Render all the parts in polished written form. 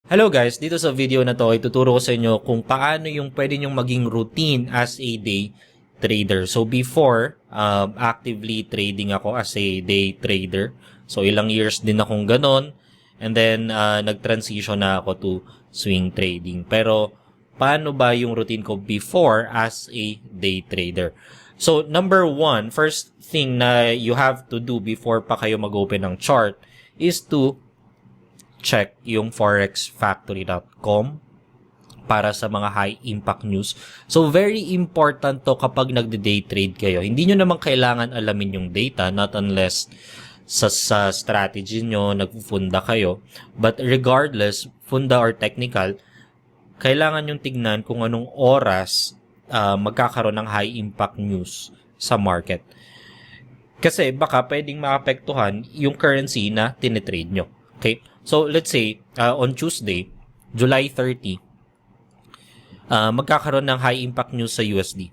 Hello guys, dito sa video na to ay tuturo ko sa inyo kung paano yung pwede nyong maging routine as a day trader. So before, actively trading ako as a day trader. So ilang years din akong ganon. And then nag-transition na ako to swing trading. Pero paano ba yung routine ko before as a day trader? So number one, first thing na you have to do before pa kayo mag-open ng chart is to check yung forexfactory.com para sa mga high impact news. So very important to kapag nagde-day trade kayo. Hindi nyo naman kailangan alamin yung data, not unless sa strategy nyo nagfunda kayo. But regardless, funda or technical, kailangan yung tignan kung anong oras magkakaroon ng high impact news sa market. Kasi baka pwedeng maapektuhan yung currency na tinitrade nyo. Okay? So, let's say, on Tuesday, July 30, magkakaroon ng high impact news sa USD.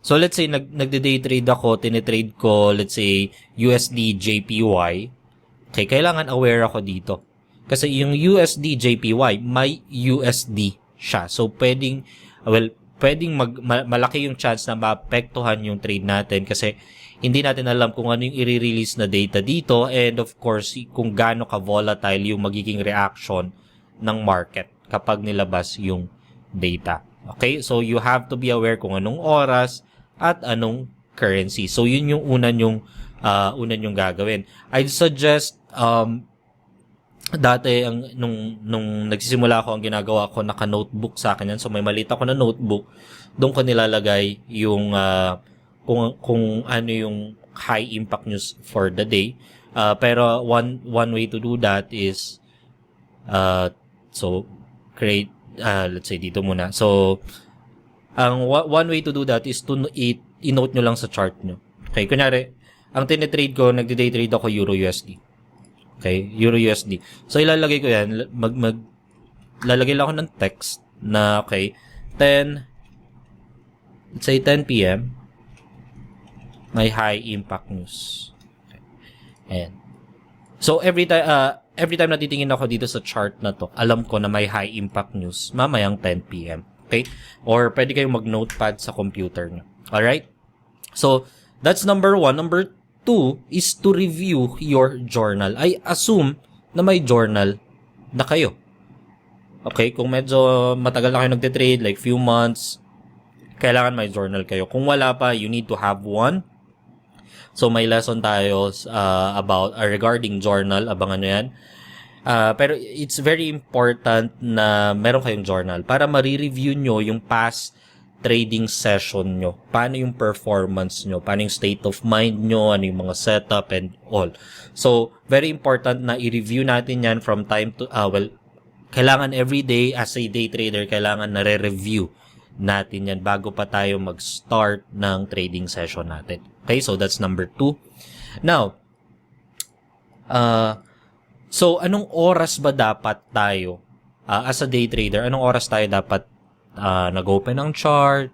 So, let's say, nagde-day trade ako, tinitrade ko, let's say, USD JPY. Okay, kailangan aware ako dito. Kasi yung USD JPY, may USD siya. So, pwedeng malaki yung chance na maapektuhan yung trade natin kasi hindi natin alam kung ano yung i-release na data dito and of course kung gaano ka-volatile yung magiging reaction ng market kapag nilabas yung data. Okay? So you have to be aware kung anong oras at anong currency. So yun yung una yung gagawin. I'd suggest dati nung nagsisimula ako, ang ginagawa ko naka-notebook sa akin yan. So may maliit ako na notebook. Doon ko nilalagay yung kung ano yung high impact news for the day. Pero one way to do that is so create let's say dito muna. So ang one way to do that is to i-note nyo lang sa chart nyo. Okay, kunyari ang tinitrade ko, nagde-day trade ako Euro USD. Okay, Euro USD. So ilalagay ko yan, lalagay lang ako ng text na okay, let's say 10 PM may high impact news. Okay. Ayan. So every time na titingin ako dito sa chart na to, alam ko na may high impact news mamayang 10 PM. Okay? Or pwede kayong mag-notepad sa computer nyo. Alright? So that's number one. Number two is to review your journal. I assume na may journal na kayo. Okay? Kung medyo matagal na kayo nagte-trade, like few months, kailangan may journal kayo. Kung wala pa, you need to have one. So may lesson tayo about regarding journal, abangan nyo yan. Pero it's very important na meron kayong journal para ma-review nyo yung past trading session nyo. Paano yung performance nyo, paano yung state of mind nyo, ano yung mga setup and all. So very important na i-review natin yan from time to, kailangan every day as a day trader, kailangan na re-review natin yan bago pa tayo mag-start ng trading session natin. Okay, so that's number two. Now, so anong oras ba dapat tayo as a day trader? Anong oras tayo dapat nag-open ng chart?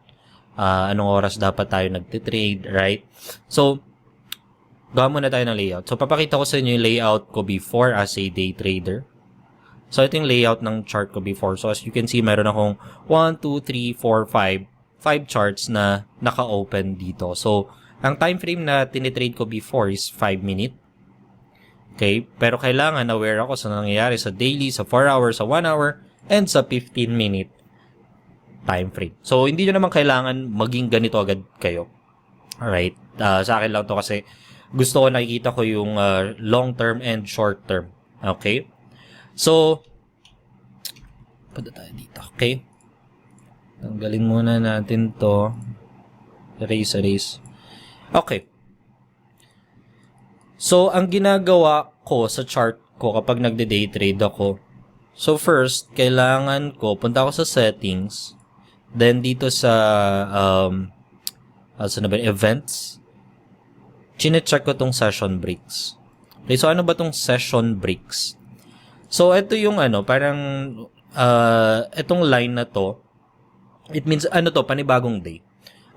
Anong oras dapat tayo nagtitrade, right? So, gawa muna tayo ng layout. So, papakita ko sa inyo yung layout ko before as a day trader. So, ito yung layout ng chart ko before. So, as you can see, meron akong 1, 2, 3, 4, 5 charts na naka-open dito. So, ang time frame na tinitrade ko before is 5 minute. Okay? Pero kailangan aware ako sa nangyayari sa daily, sa 4 hours, sa 1 hour, and sa 15 minute time frame. So, hindi nyo naman kailangan maging ganito agad kayo. Alright? Sa akin lang to kasi gusto ko nakikita ko yung long term and short term. Okay? So, punta tayo dito. Okay? Tanggalin muna natin to. Erase. Okay. So, ang ginagawa ko sa chart ko kapag nagde-day trade ako, so first, kailangan ko, punta ako sa settings, then dito sa, events, chine-check ko tong session breaks. Okay, so ano ba tong session breaks? So, ito yung parang, itong line na to, it means, panibagong day.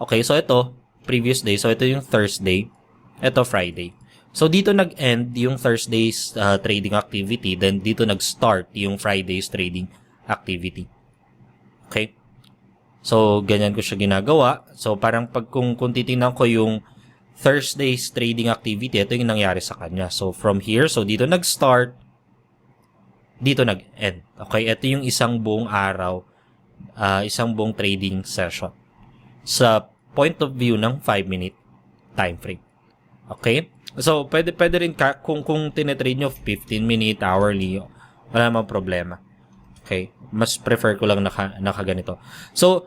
Okay, so ito, previous day. So, ito yung Thursday. Ito, Friday. So, dito nag-end yung Thursday's trading activity. Then, dito nag-start yung Friday's trading activity. Okay? So, ganyan ko siya ginagawa. So, parang kung titingnan ko yung Thursday's trading activity, ito yung nangyari sa kanya. So, from here, so dito nag-start, dito nag-end. Okay? Ito yung isang buong araw, isang buong trading session. Sa point of view ng 5-minute time frame. Okay? So, pwede rin kung tinetrade nyo 15-minute, hourly, wala namang problema. Okay? Mas prefer ko lang nakaganito. So,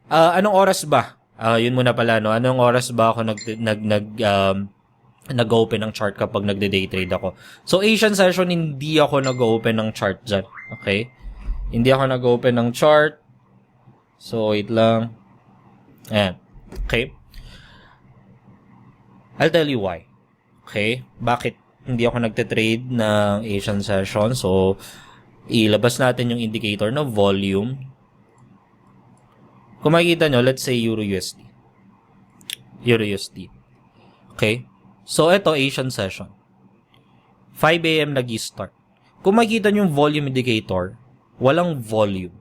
anong oras ba? Yun muna pala, no? Anong oras ba ako nag-open ng chart kapag nagde-day trade ako? So, Asian session, hindi ako nag-open ng chart dyan. Okay? Hindi ako nag-open ng chart. So, wait lang. Ayan. Okay? I'll tell you why. Okay? Bakit hindi ako nagte-trade ng Asian session? So, ilabas natin yung indicator na volume. Kung makikita nyo, let's say Euro USD. Euro USD. Okay? So, ito, Asian session. 5 a.m. nag-start. Kung makikita nyo yung volume indicator, walang volume.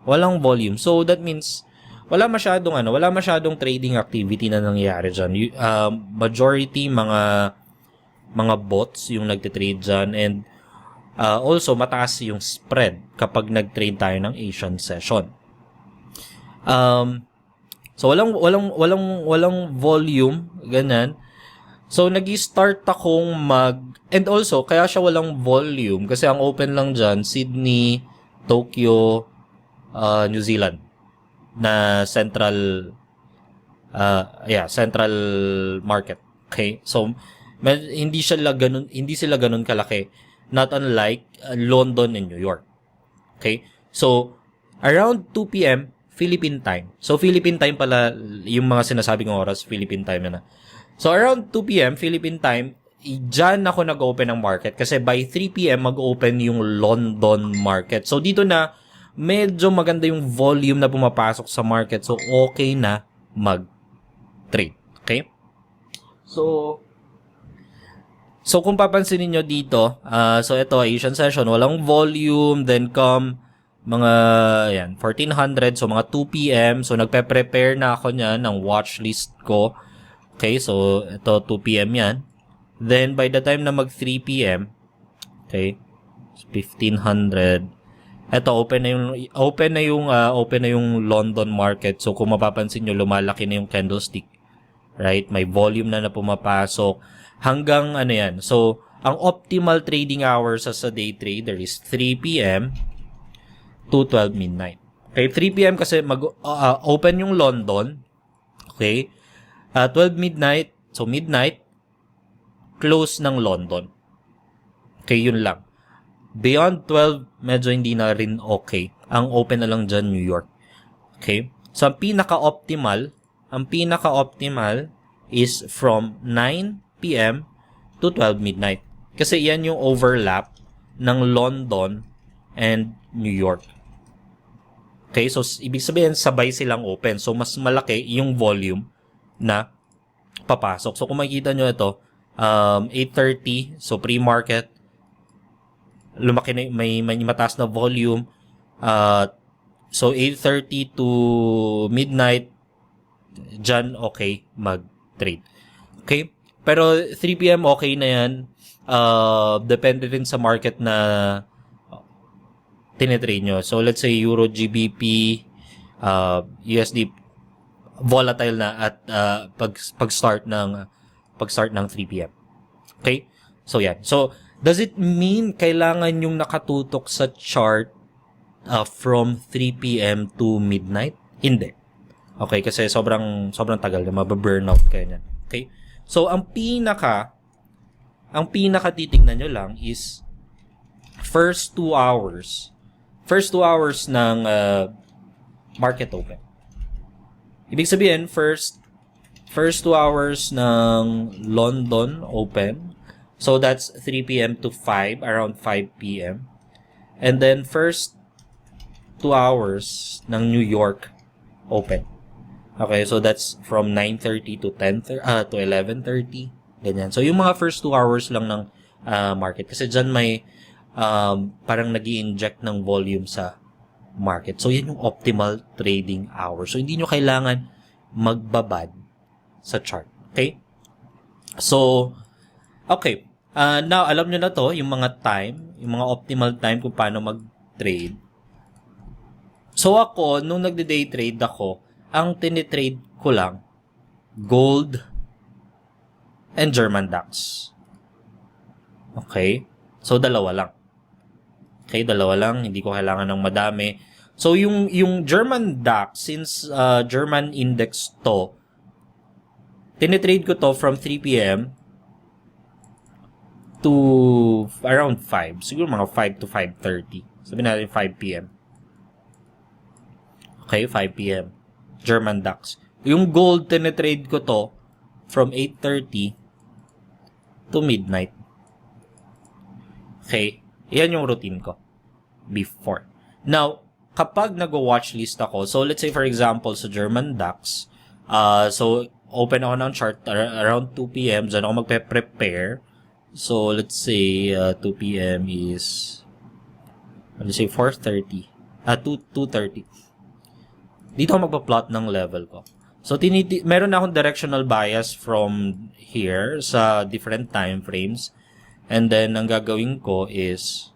Walang volume. So, that means, wala masyadong trading activity na nangyayari dyan. Majority, mga bots yung nagtitrade dyan. And, also, mataas yung spread kapag nag-trade tayo ng Asian session. So, walang volume, ganun. So, nag-start akong and also, kaya siya walang volume, kasi ang open lang dyan, Sydney, Tokyo, New Zealand, na central market. Okay? So, hindi sila ganun kalaki. Not unlike London and New York. Okay? So, around 2 p.m. Philippine time. So, Philippine time pala, yung mga sinasabi kong oras, Philippine time na. So, around 2 p.m. Philippine time, dyan ako nag-open ng market. Kasi by 3 p.m. mag-open yung London market. So, dito na, medyo maganda yung volume na pumapasok sa market. So, okay na mag-trade. Okay? So, kung papansinin nyo dito, so ito, Asian session, walang volume, then come mga, 1400, so mga 2 p.m. So, nagpe-prepare na ako niyan ng watch list ko. Okay, so ito, 2 p.m. yan. Then, by the time na mag 3 p.m., okay, 1500, ito, open na yung London market. So, kung mapapansin nyo, lumalaki na yung candlestick. Right? May volume na pumapasok. Hanggang, So, ang optimal trading hours sa day trader is 3 p.m. to 12 midnight. Okay? 3 p.m. kasi open yung London. Okay? 12 midnight. So, midnight. Close ng London. Okay, yun lang. Beyond 12, medyo hindi na rin okay. Ang open na lang dyan, New York. Okay? So, ang pinaka-optimal is from 9 p.m. to 12 midnight. Kasi yan yung overlap ng London and New York. Okay? So, ibig sabihin, sabay silang open. So, mas malaki yung volume na papasok. So, kung makikita nyo ito, 8:30, so pre-market, lumaki na, may mataas na volume. So 8:30 to midnight, dyan okay mag-trade. Okay? Pero 3 p.m. okay na yan. Depende rin sa market na tinetrade nyo. So let's say Euro, GBP, USD, volatile na at pag-start ng 3 p.m. Okay? So yan. So does it mean kailangan yung nakatutok sa chart from 3 p.m. to midnight? Hindi. Okay, kasi sobrang tagal na mababurnout kayo niyan. Okay? So, ang pinaka titignan nyo lang is first 2 hours ng market open. Ibig sabihin, first 2 hours ng London open. So, that's 3 p.m. to 5, around 5 p.m. And then, first 2 hours ng New York open. Okay, so that's from 9:30 to 11:30. Ganyan. So, yung mga first 2 hours lang ng market. Kasi dyan may parang nag-i-inject ng volume sa market. So, yan yung optimal trading hour. So, hindi nyo kailangan magbabad sa chart. Okay? So, okay. Now, alam nyo na to, yung mga time, yung mga optimal time kung paano mag-trade. So, ako, nung nagde-day trade ako, ang tinitrade ko lang, gold and German DAX. Okay? So, dalawa lang. Okay, dalawa lang. Hindi ko kailangan ng madami. So, yung German DAX, since German index to, tinitrade ko to from 3 p.m. to around 5. Siguro mga 5 to 5:30. Sabihin natin 5 p.m. Okay, 5 p.m. German DAX. Yung gold, tinitrade ko to from 8:30 to midnight. Okay, yan yung routine ko before. Now, kapag nag-watchlist ako, so let's say for example sa German DAX, so open ako ng chart around 2 p.m. Diyan ako magpe-prepare. So, let's say 2 p.m. is, let's say 4:30. 2:30. Dito ako magpa-plot ng level ko. So, meron na akong directional bias from here sa different time frames. And then, ang gagawin ko is,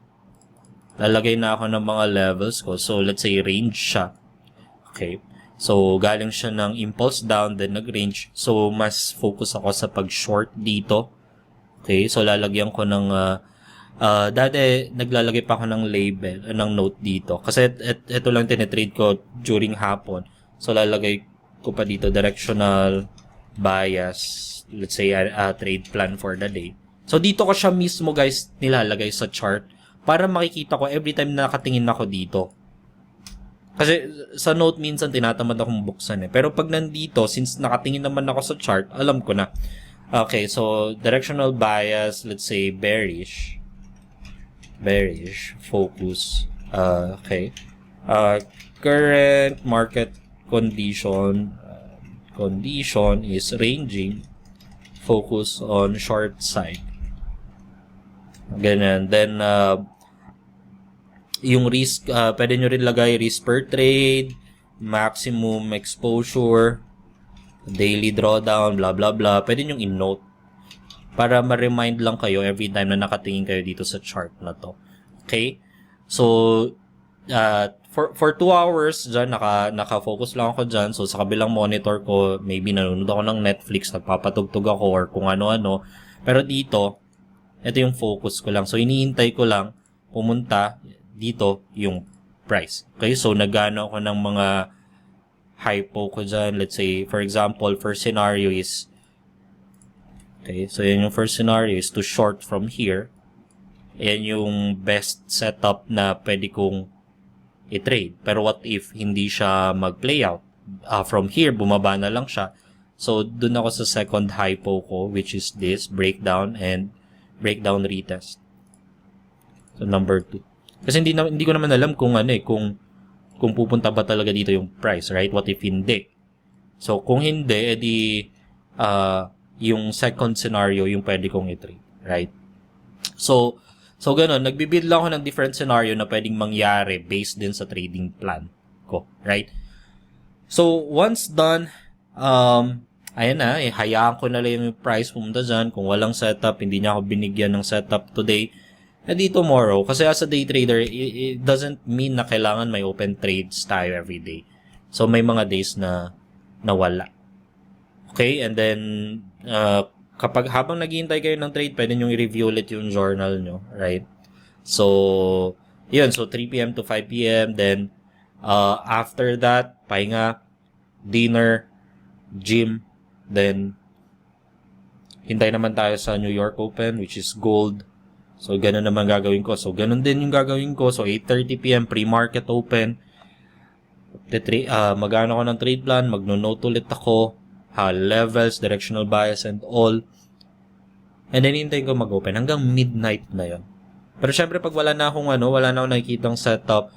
lalagay na ako ng mga levels ko. So, let's say range siya. Okay. So, galing siya ng impulse down, then nag-range. So, mas focus ako sa pag-short dito. Okay. So, lalagyan ko ng, dati, naglalagay pa ako ng label, ng note dito. Kasi, ito lang tinitrade ko during hapon. So, lalagay ko pa dito, directional bias, let's say, trade plan for the day. So, dito ko siya mismo, guys, nilalagay sa chart para makikita ko every time na nakatingin ako dito. Kasi, sa note, minsan, tinatamad akong buksan eh. Pero, pag nandito, since nakatingin naman ako sa chart, alam ko na. Okay, so, directional bias, let's say, bearish, focus, okay, current market condition is ranging, focus on short side, ganyan. Then yung risk, pwede nyo rin lagay risk per trade, maximum exposure, daily drawdown, blah blah blah. Pwede nyo in-note para ma-remind lang kayo every time na nakatingin kayo dito sa chart na to. Okay? So, for 2 hours, dyan, naka-focus lang ako dyan. So, sa kabilang monitor ko, maybe nanonood ako ng Netflix, nagpapatugtog ako, or kung ano-ano. Pero dito, ito yung focus ko lang. So, iniintay ko lang, pumunta dito yung price. Okay? So, nagano ako ng mga hypo ko dyan. Let's say, for example, first scenario is, okay, so yan yung first scenario is to short from here. Yan yung best setup na pwede kong i-trade. Pero what if hindi siya mag-play out? From here, bumaba na lang siya. So, dun ako sa second hypo ko, which is this, breakdown and breakdown retest. So, number 2. Kasi hindi ko naman alam kung kung pupunta ba talaga dito yung price, right? What if hindi? So, kung hindi, edi, yung second scenario yung pwede kong i-trade, right? So ganun, nagbibid lang ako ng different scenario na pwedeng mangyari based din sa trading plan ko, right? So, once done, ayan na, hayaan ko na lang yung price pumunta dyan. Kung walang setup, hindi niya ako binigyan ng setup today, edi tomorrow. Kasi as a day trader, it doesn't mean na kailangan may open trades tayo every day. So, may mga days na wala. Okay, and then, habang naghihintay kayo ng trade, pwede nyo i-review ulit yung journal nyo, right? So, yun. So, 3 p.m. to 5 p.m. Then, after that, pahinga, dinner, gym. Then, hintay naman tayo sa New York Open, which is gold. So, ganun naman gagawin ko. So, ganun din yung gagawin ko. So, 8:30 p.m. pre-market open. Mag-ano ko ng trade plan, magno-note ulit ako. Levels, directional bias, and all. And then, hintayin ko mag-open hanggang midnight na yun. Pero syempre, pag wala na akong nakikitang setup,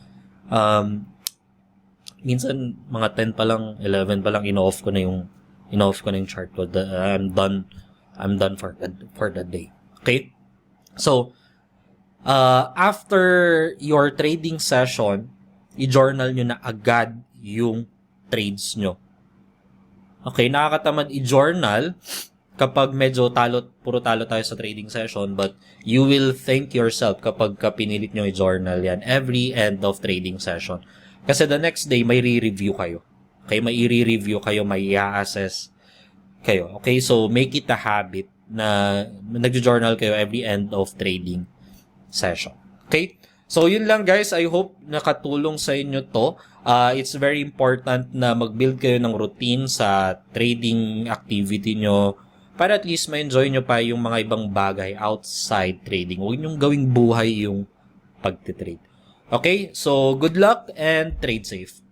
minsan, mga 10 pa lang, 11 pa lang, in-off ko na yung chart ko. I'm done I'm done for the day. Okay? So, after your trading session, i-journal nyo na agad yung trades nyo. Okay, nakakatamad i-journal kapag medyo puro talo tayo sa trading session, but you will thank yourself kapag pinilit nyo i-journal yan every end of trading session. Kasi the next day, may re-review kayo. Okay, may i-review kayo, may i-assess kayo. Okay, so make it a habit na nag-journal kayo every end of trading session. Okay? So, yun lang guys. I hope nakatulong sa inyo to. It's very important na mag-build kayo ng routine sa trading activity nyo para at least ma-enjoy nyo pa yung mga ibang bagay outside trading. Huwag nyong gawing buhay yung pagtitrade. Okay? So, good luck and trade safe.